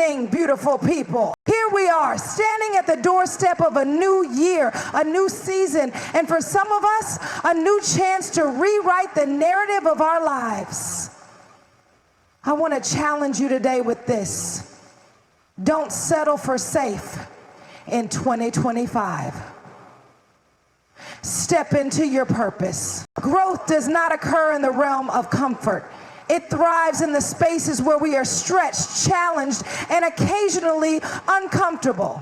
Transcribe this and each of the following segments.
evening, beautiful people. Here we are, standing at the doorstep of a new year, a new season, and for some of us, a new chance to rewrite the narrative of our lives. I want to challenge you today with this. Don't settle for safe in 2025. Step into your purpose. Growth does not occur in the realm of comfort. It thrives in the spaces where we are stretched, challenged, and occasionally uncomfortable.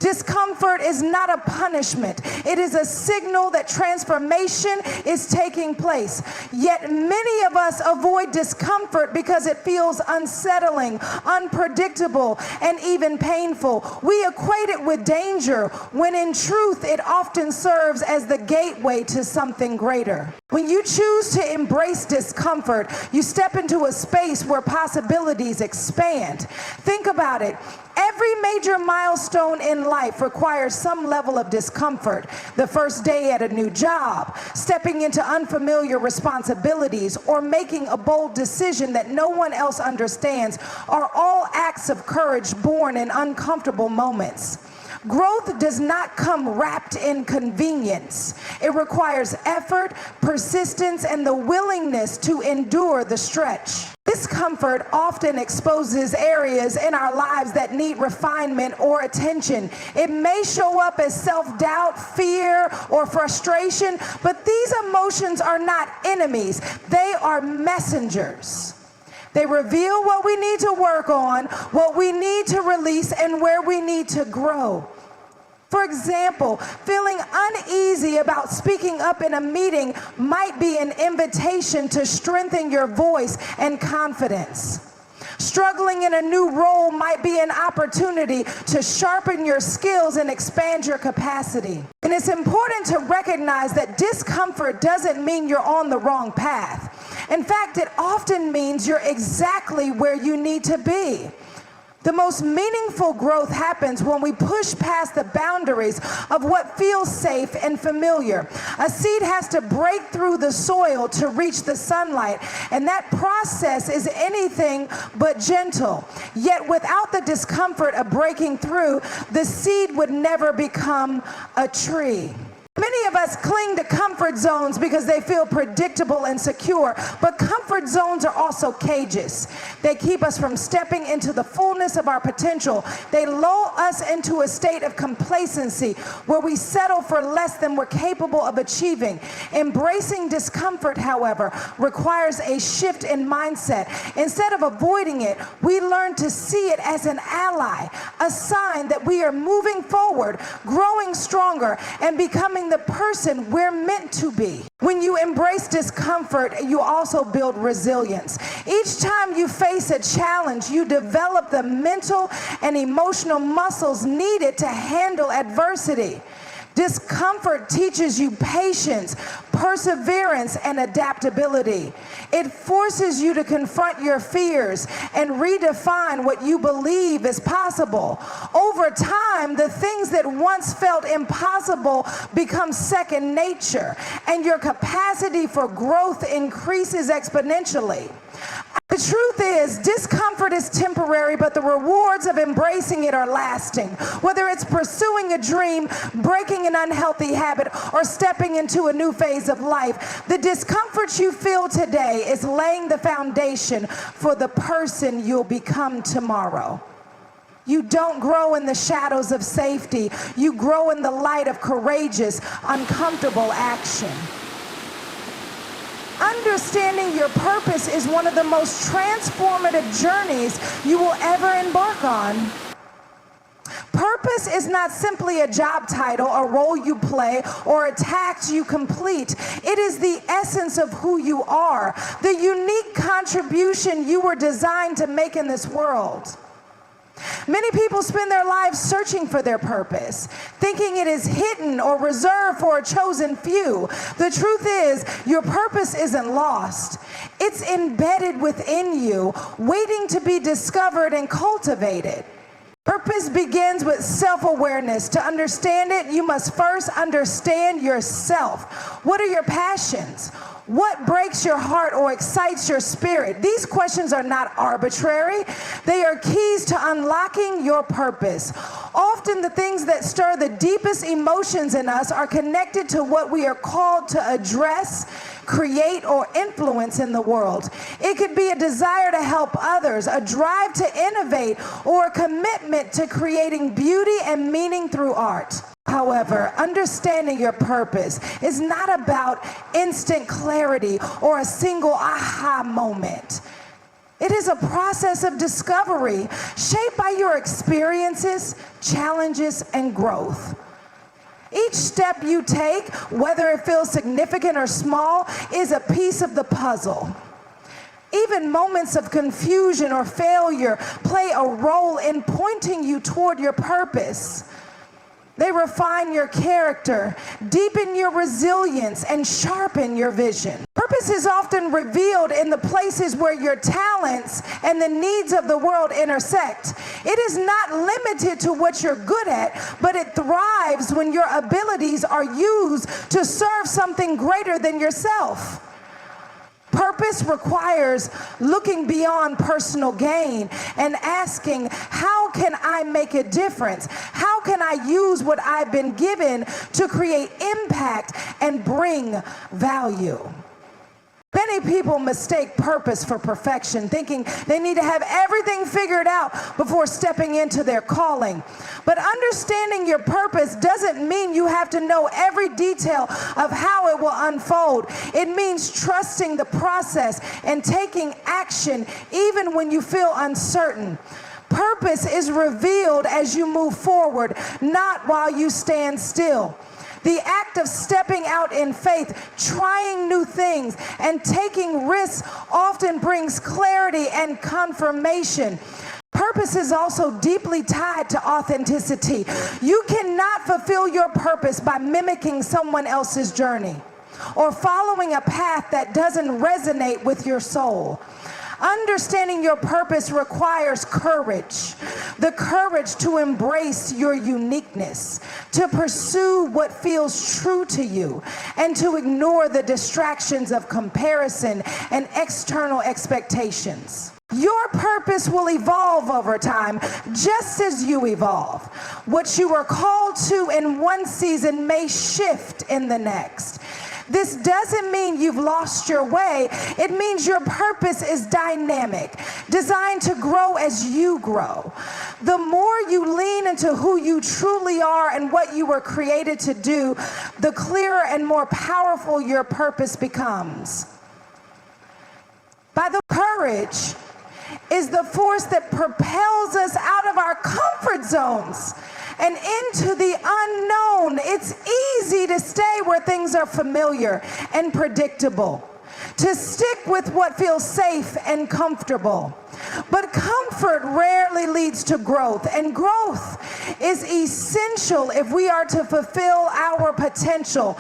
Discomfort is not a punishment. It is a signal that transformation is taking place. Yet many of us avoid discomfort because it feels unsettling, unpredictable, and even painful. We equate it with danger, when in truth it often serves as the gateway to something greater. When you choose to embrace discomfort, you step into a space where possibilities expand. Think about it. Every major milestone in life requires some level of discomfort. The first day at a new job, stepping into unfamiliar responsibilities, or making a bold decision that no one else understands are all acts of courage born in uncomfortable moments. Growth does not come wrapped in convenience. It requires effort, persistence, and the willingness to endure the stretch. Discomfort often exposes areas in our lives that need refinement or attention. It may show up as self-doubt, fear, or frustration, but these emotions are not enemies. They are messengers. They reveal what we need to work on, what we need to release, and where we need to grow. For example, feeling uneasy about speaking up in a meeting might be an invitation to strengthen your voice and confidence. Struggling in a new role might be an opportunity to sharpen your skills and expand your capacity. And it's important to recognize that discomfort doesn't mean you're on the wrong path. In fact, it often means you're exactly where you need to be. The most meaningful growth happens when we push past the boundaries of what feels safe and familiar. A seed has to break through the soil to reach the sunlight, and that process is anything but gentle. Yet without the discomfort of breaking through, the seed would never become a tree. Many of us cling to comfort zones because they feel predictable and secure, but comfort zones are also cages. They keep us from stepping into the fullness of our potential. They lull us into a state of complacency where we settle for less than we're capable of achieving. Embracing discomfort, however, requires a shift in mindset. Instead of avoiding it, we learn to see it as an ally, a sign that we are moving forward, growing stronger, and becoming the person we're meant to be. When you embrace discomfort, you also build resilience. Each time you face a challenge, you develop the mental and emotional muscles needed to handle adversity. Discomfort teaches you patience, perseverance, and adaptability. It forces you to confront your fears and redefine what you believe is possible. Over time, the things that once felt impossible become second nature, and your capacity for growth increases exponentially. The truth is, discomfort is temporary, but the rewards of embracing it are lasting. Whether it's pursuing a dream, breaking an unhealthy habit, or stepping into a new phase of life, the discomfort you feel today is laying the foundation for the person you'll become tomorrow. You don't grow in the shadows of safety. You grow in the light of courageous, uncomfortable action. Understanding your purpose is one of the most transformative journeys you will ever embark on. Purpose is not simply a job title, a role you play, or a task you complete. It is the essence of who you are, the unique contribution you were designed to make in this world. Many people spend their lives searching for their purpose, thinking it is hidden or reserved for a chosen few. The truth is, your purpose isn't lost. It's embedded within you, waiting to be discovered and cultivated. Purpose begins with self-awareness. To understand it, you must first understand yourself. What are your passions? What breaks your heart or excites your spirit? These questions are not arbitrary. They are keys to unlocking your purpose. Often the things that stir the deepest emotions in us are connected to what we are called to address, create, or influence in the world. It could be a desire to help others, a drive to innovate, or a commitment to creating beauty and meaning through art. However, understanding your purpose is not about instant clarity or a single aha moment. It is a process of discovery shaped by your experiences, challenges, and growth. Each step you take, whether it feels significant or small, is a piece of the puzzle. Even moments of confusion or failure play a role in pointing you toward your purpose. They refine your character, deepen your resilience, and sharpen your vision. Purpose is often revealed in the places where your talents and the needs of the world intersect. It is not limited to what you're good at, but it thrives when your abilities are used to serve something greater than yourself. Purpose requires looking beyond personal gain and asking, how can I make a difference? How can I use what I've been given to create impact and bring value? Many people mistake purpose for perfection, thinking they need to have everything figured out before stepping into their calling. But understanding your purpose doesn't mean you have to know every detail of how it will unfold. It means trusting the process and taking action even when you feel uncertain. Purpose is revealed as you move forward, not while you stand still. The act of stepping out in faith, trying new things, and taking risks often brings clarity and confirmation. Purpose is also deeply tied to authenticity. You cannot fulfill your purpose by mimicking someone else's journey or following a path that doesn't resonate with your soul. Understanding your purpose requires courage, the courage to embrace your uniqueness, to pursue what feels true to you, and to ignore the distractions of comparison and external expectations. Your purpose will evolve over time, just as you evolve. What you are called to in one season may shift in the next. This doesn't mean you've lost your way. It means your purpose is dynamic, designed to grow as you grow. The more you lean into who you truly are and what you were created to do, the clearer and more powerful your purpose becomes. By the courage is the force that propels us out of our comfort zones and into the unknown. It's easy to stay where things are familiar and predictable, to stick with what feels safe and comfortable. But comfort rarely leads to growth, and growth is essential if we are to fulfill our potential.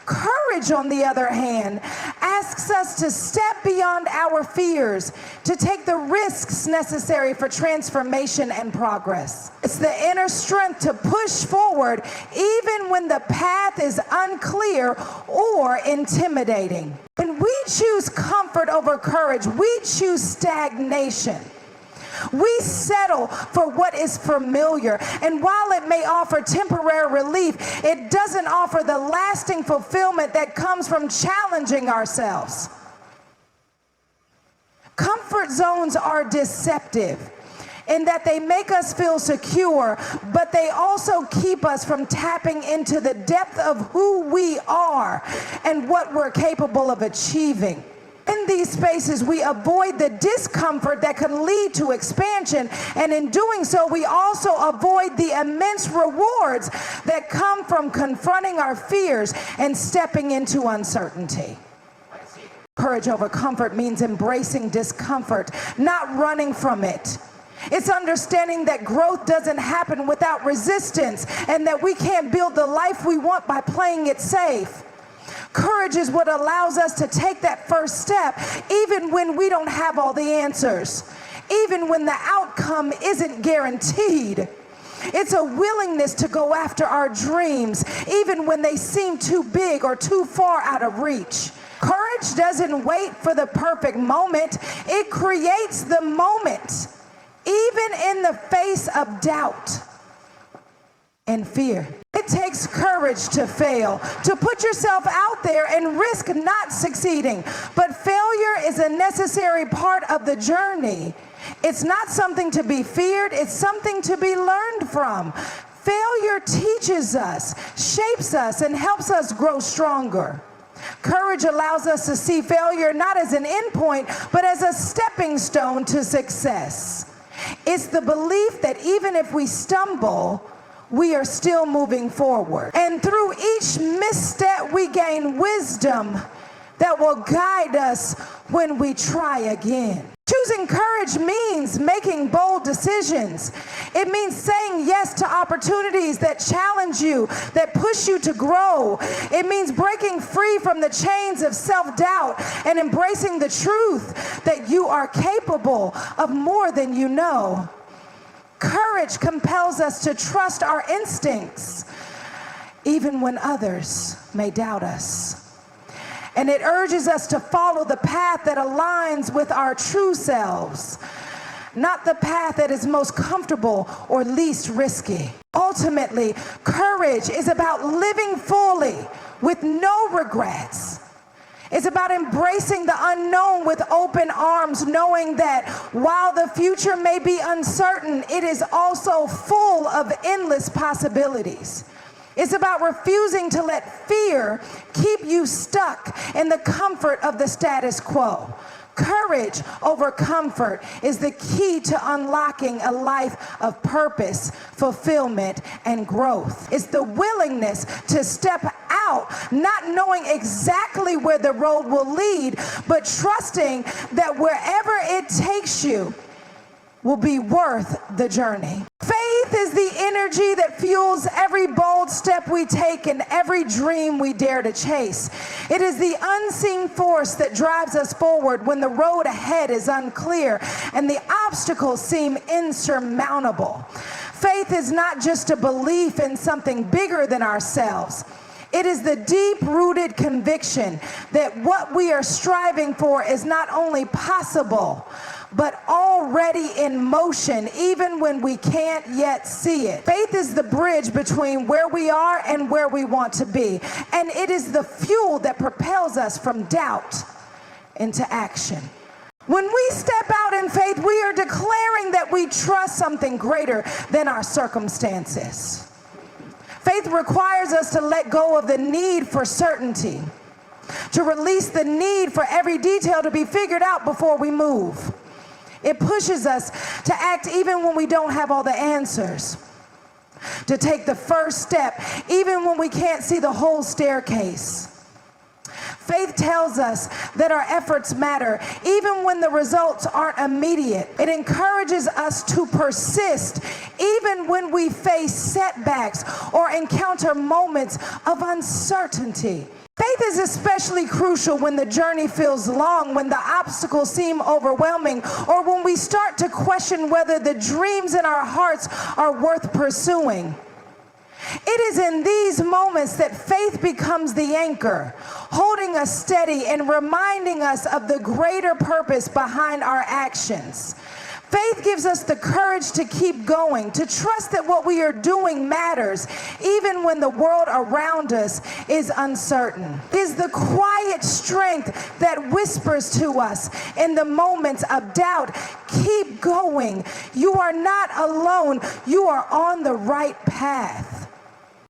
Courage, on the other hand, asks us to step beyond our fears, to take the risks necessary for transformation and progress. It's the inner strength to push forward even when the path is unclear or intimidating. When we choose comfort over courage, we choose stagnation. We settle for what is familiar, and while it may offer temporary relief, it doesn't offer the lasting fulfillment that comes from challenging ourselves. Comfort zones are deceptive in that they make us feel secure, but they also keep us from tapping into the depth of who we are and what we're capable of achieving. In these spaces, we avoid the discomfort that could lead to expansion, and in doing so, we also avoid the immense rewards that come from confronting our fears and stepping into uncertainty. Courage over comfort means embracing discomfort, not running from it. It's understanding that growth doesn't happen without resistance, and that we can't build the life we want by playing it safe. Courage is what allows us to take that first step, even when we don't have all the answers, even when the outcome isn't guaranteed. It's a willingness to go after our dreams, even when they seem too big or too far out of reach. Courage doesn't wait for the perfect moment. It creates the moment, even in the face of doubt and fear. It takes courage to fail, to put yourself out there and risk not succeeding. But failure is a necessary part of the journey. It's not something to be feared, it's something to be learned from. Failure teaches us, shapes us, and helps us grow stronger. Courage allows us to see failure not as an endpoint, but as a stepping stone to success. It's the belief that even if we stumble, we are still moving forward. And through each misstep, we gain wisdom that will guide us when we try again. Choosing courage means making bold decisions. It means saying yes to opportunities that challenge you, that push you to grow. It means breaking free from the chains of self-doubt and embracing the truth that you are capable of more than you know. Courage compels us to trust our instincts, even when others may doubt us. And it urges us to follow the path that aligns with our true selves, not the path that is most comfortable or least risky. Ultimately, courage is about living fully with no regrets. It's about embracing the unknown with open arms, knowing that while the future may be uncertain, it is also full of endless possibilities. It's about refusing to let fear keep you stuck in the comfort of the status quo. Courage over comfort is the key to unlocking a life of purpose, fulfillment, and growth. It's the willingness to step out, not knowing exactly where the road will lead, but trusting that wherever it takes you will be worth the journey. Faith is the energy that fuels every bold step we take and every dream we dare to chase. It is the unseen force that drives us forward when the road ahead is unclear and the obstacles seem insurmountable. Faith is not just a belief in something bigger than ourselves. It is the deep-rooted conviction that what we are striving for is not only possible, but already in motion, even when we can't yet see it. Faith is the bridge between where we are and where we want to be. And it is the fuel that propels us from doubt into action. When we step out in faith, we are declaring that we trust something greater than our circumstances. Faith requires us to let go of the need for certainty, to release the need for every detail to be figured out before we move. It pushes us to act even when we don't have all the answers, to take the first step even when we can't see the whole staircase. Faith tells us that our efforts matter even when the results aren't immediate. It encourages us to persist even when we face setbacks or encounter moments of uncertainty. Faith is especially crucial when the journey feels long, when the obstacles seem overwhelming, or when we start to question whether the dreams in our hearts are worth pursuing. It is in these moments that faith becomes the anchor, holding us steady and reminding us of the greater purpose behind our actions. Faith gives us the courage to keep going, to trust that what we are doing matters, even when the world around us is uncertain. It is the quiet strength that whispers to us in the moments of doubt, keep going. You are not alone. You are on the right path.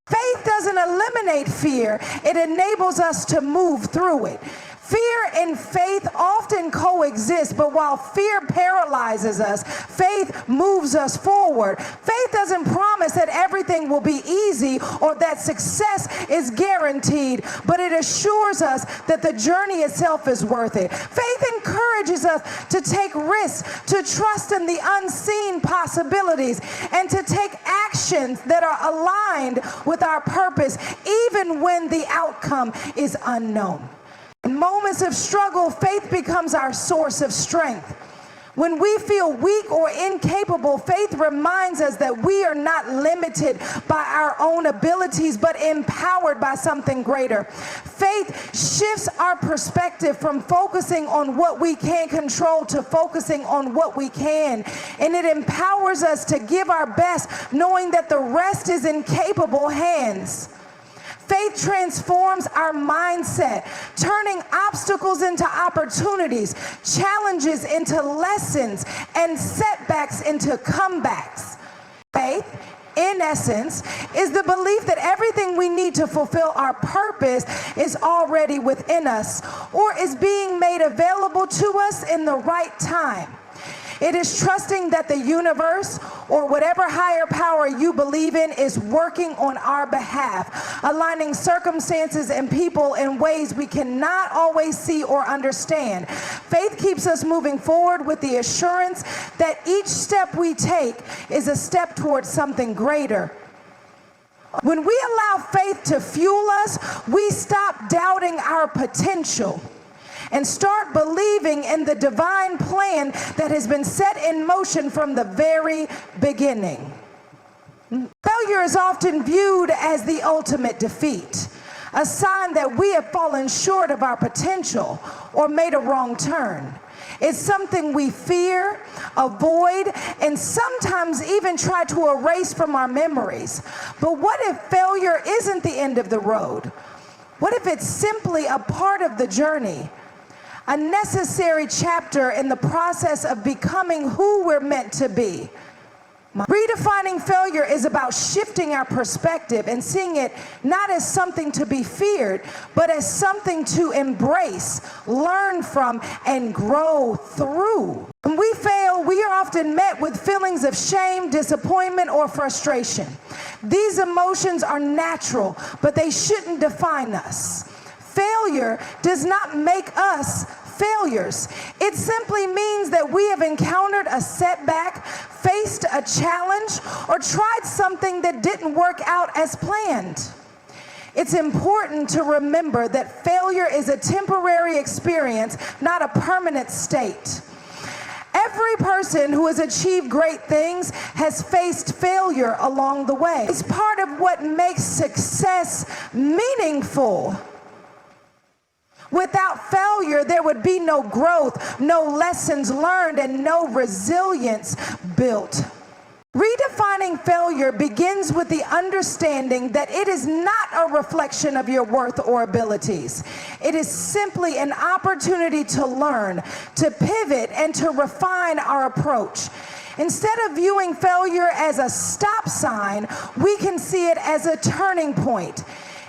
Faith doesn't eliminate fear. It enables us to move through it. Fear and faith often coexist, but while fear paralyzes us, faith moves us forward. Faith doesn't promise that everything will be easy or that success is guaranteed, but it assures us that the journey itself is worth it. Faith encourages us to take risks, to trust in the unseen possibilities, and to take actions that are aligned with our purpose, even when the outcome is unknown. In moments of struggle, faith becomes our source of strength. When we feel weak or incapable, faith reminds us that we are not limited by our own abilities, but empowered by something greater. Faith shifts our perspective from focusing on what we can't control to focusing on what we can. And it empowers us to give our best, knowing that the rest is in capable hands. Faith transforms our mindset, turning obstacles into opportunities, challenges into lessons, and setbacks into comebacks. Faith, in essence, is the belief that everything we need to fulfill our purpose is already within us or is being made available to us in the right time. It is trusting that the universe or whatever higher power you believe in is working on our behalf, aligning circumstances and people in ways we cannot always see or understand. Faith keeps us moving forward with the assurance that each step we take is a step towards something greater. When we allow faith to fuel us, we stop doubting our potential and start believing in the divine plan that has been set in motion from the very beginning. Failure is often viewed as the ultimate defeat, a sign that we have fallen short of our potential or made a wrong turn. It's something we fear, avoid, and sometimes even try to erase from our memories. But what if failure isn't the end of the road? What if it's simply a part of the journey? A necessary chapter in the process of becoming who we're meant to be. Redefining failure is about shifting our perspective and seeing it not as something to be feared, but as something to embrace, learn from, and grow through. When we fail, we are often met with feelings of shame, disappointment, or frustration. These emotions are natural, but they shouldn't define us. Failure does not make us failures. It simply means that we have encountered a setback, faced a challenge, or tried something that didn't work out as planned. It's important to remember that failure is a temporary experience, not a permanent state. Every person who has achieved great things has faced failure along the way. It's part of what makes success meaningful. Without failure, there would be no growth, no lessons learned, and no resilience built. Redefining failure begins with the understanding that it is not a reflection of your worth or abilities. It is simply an opportunity to learn, to pivot, and to refine our approach. Instead of viewing failure as a stop sign, we can see it as a turning point.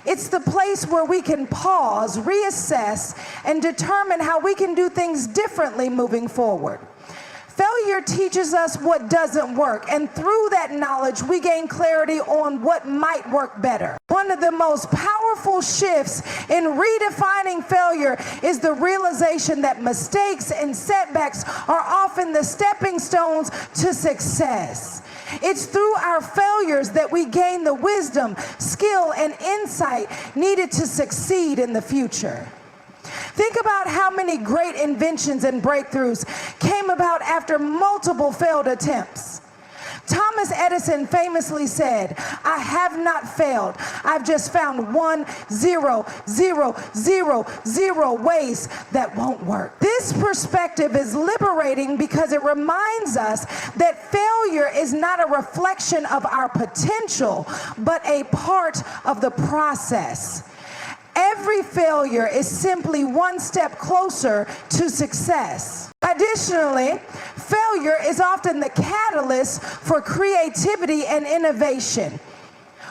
It's the place where we can pause, reassess, and determine how we can do things differently moving forward. Failure teaches us what doesn't work, and through that knowledge, we gain clarity on what might work better. One of the most powerful shifts in redefining failure is the realization that mistakes and setbacks are often the stepping stones to success. It's through our failures that we gain the wisdom, skill, and insight needed to succeed in the future. Think about how many great inventions and breakthroughs came about after multiple failed attempts. Thomas Edison famously said, "I have not failed. I've just found 1,0,0,0,0 ways that won't work." This perspective is liberating because it reminds us that failure is not a reflection of our potential, but a part of the process. Every failure is simply one step closer to success. Additionally, failure is often the catalyst for creativity and innovation.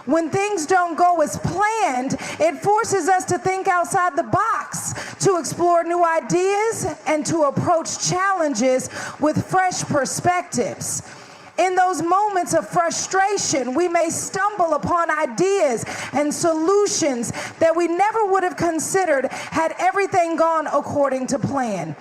When things don't go as planned, it forces us to think outside the box, to explore new ideas, and to approach challenges with fresh perspectives. In those moments of frustration, we may stumble upon ideas and solutions that we never would have considered had everything gone according to plan.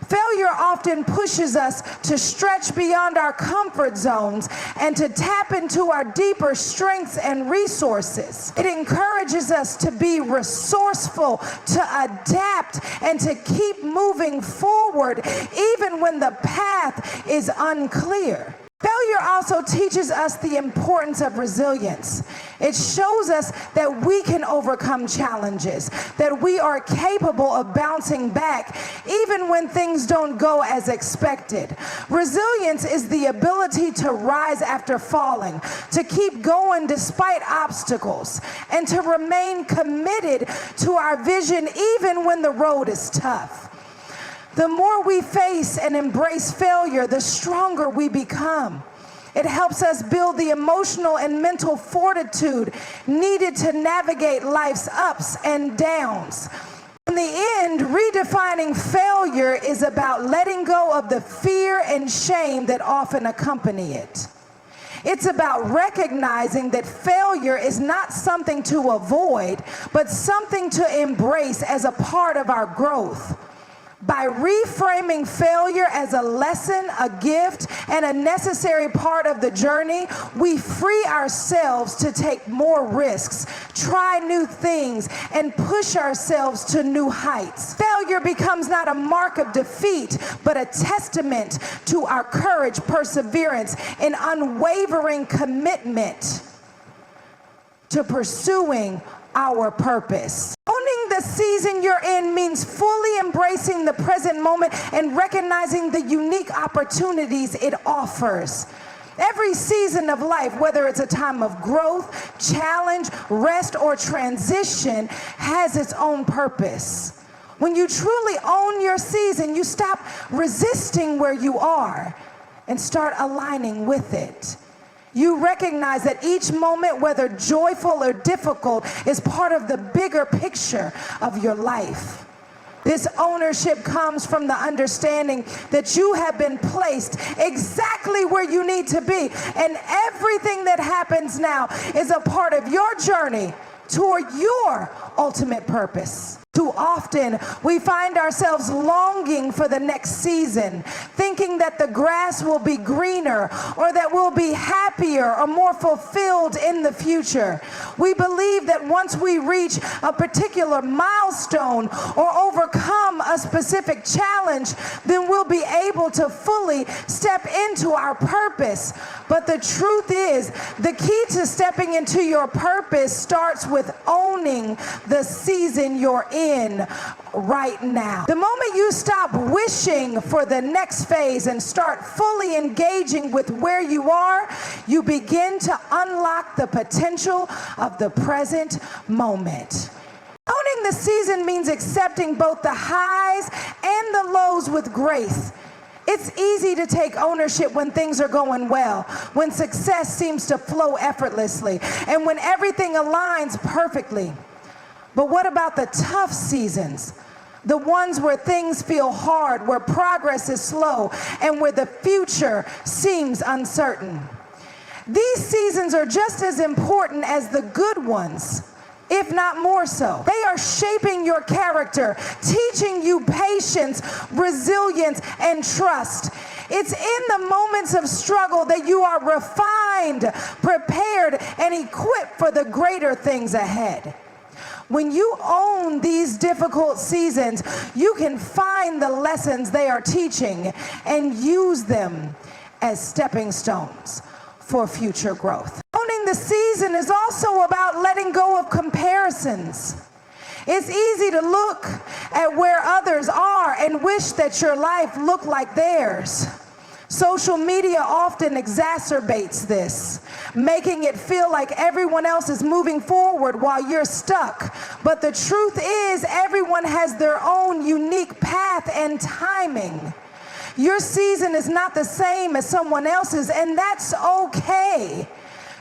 Failure often pushes us to stretch beyond our comfort zones and to tap into our deeper strengths and resources. It encourages us to be resourceful, to adapt, and to keep moving forward even when the path is unclear. Failure also teaches us the importance of resilience. It shows us that we can overcome challenges, that we are capable of bouncing back even when things don't go as expected. Resilience is the ability to rise after falling, to keep going despite obstacles, and to remain committed to our vision even when the road is tough. The more we face and embrace failure, the stronger we become. It helps us build the emotional and mental fortitude needed to navigate life's ups and downs. In the end, redefining failure is about letting go of the fear and shame that often accompany it. It's about recognizing that failure is not something to avoid, but something to embrace as a part of our growth. By reframing failure as a lesson, a gift, and a necessary part of the journey, we free ourselves to take more risks, try new things, and push ourselves to new heights. Failure becomes not a mark of defeat, but a testament to our courage, perseverance, and unwavering commitment to pursuing our purpose. Owning the season you're in means fully embracing the present moment and recognizing the unique opportunities it offers. Every season of life, whether it's a time of growth, challenge, rest, or transition, has its own purpose. When you truly own your season, you stop resisting where you are and start aligning with it. You recognize that each moment, whether joyful or difficult, is part of the bigger picture of your life. This ownership comes from the understanding that you have been placed exactly where you need to be, and everything that happens now is a part of your journey toward your ultimate purpose. Too often, we find ourselves longing for the next season, thinking that the grass will be greener or that we'll be happier or more fulfilled in the future. We believe that once we reach a particular milestone or overcome a specific challenge, then we'll be able to fully step into our purpose. But the truth is, the key to stepping into your purpose starts with owning the season you're in right now. The moment you stop wishing for the next phase and start fully engaging with where you are, you begin to unlock the potential of the present moment. Owning the season means accepting both the highs and the lows with grace. It's easy to take ownership when things are going well, when success seems to flow effortlessly, and when everything aligns perfectly. But what about the tough seasons? The ones where things feel hard, where progress is slow, and where the future seems uncertain. These seasons are just as important as the good ones, if not more so. They are shaping your character, teaching you patience, resilience, and trust. It's in the moments of struggle that you are refined, prepared, and equipped for the greater things ahead. When you own these difficult seasons, you can find the lessons they are teaching and use them as stepping stones for future growth. Owning the season is also about letting go of comparisons. It's easy to look at where others are and wish that your life looked like theirs. Social media often exacerbates this, making it feel like everyone else is moving forward while you're stuck. But the truth is, everyone has their own unique path and timing. Your season is not the same as someone else's, and that's okay.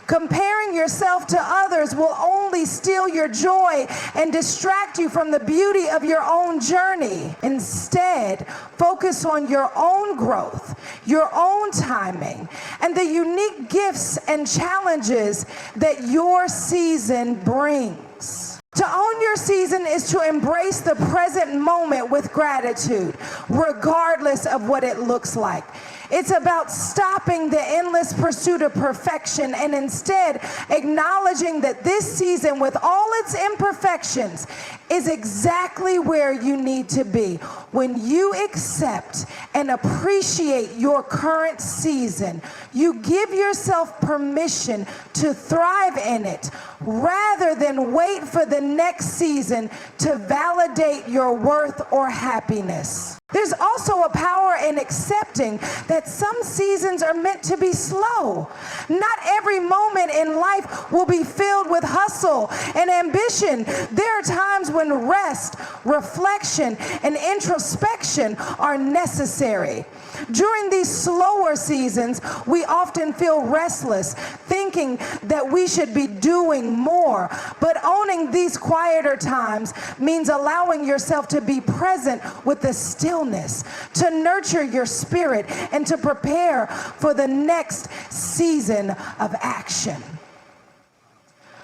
Comparing yourself to others will only steal your joy and distract you from the beauty of your own journey. Instead, focus on your own growth, your own timing, and the unique gifts and challenges that your season brings. To own your season is to embrace the present moment with gratitude, regardless of what it looks like. It's about stopping the endless pursuit of perfection and instead acknowledging that this season, with all its imperfections, is exactly where you need to be. When you accept and appreciate your current season, you give yourself permission to thrive in it rather than wait for the next season to validate your worth or happiness. There's also a power in accepting that some seasons are meant to be slow. Not every moment in life will be filled with hustle and ambition. There are times when rest, reflection, and introspection are necessary. During these slower seasons, we often feel restless, thinking that we should be doing more. But owning these quieter times means allowing yourself to be present with the stillness, to nurture your spirit, and to prepare for the next season of action.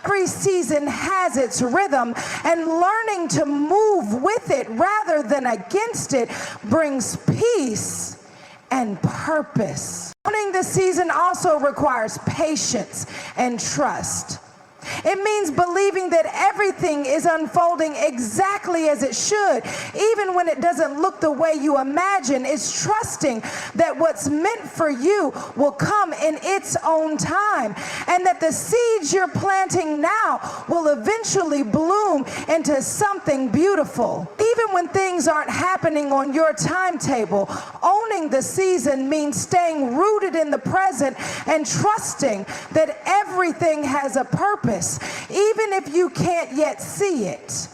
Every season has its rhythm, and learning to move with it rather than against it brings peace and purpose. Owning the season also requires patience and trust. It means believing that everything is unfolding exactly as it should, even when it doesn't look the way you imagine. It's trusting that what's meant for you will come in its own time, and that the seeds you're planting now will eventually bloom into something beautiful. Even when things aren't happening on your timetable, owning the season means staying rooted in the present and trusting that everything has a purpose, even if you can't yet see it.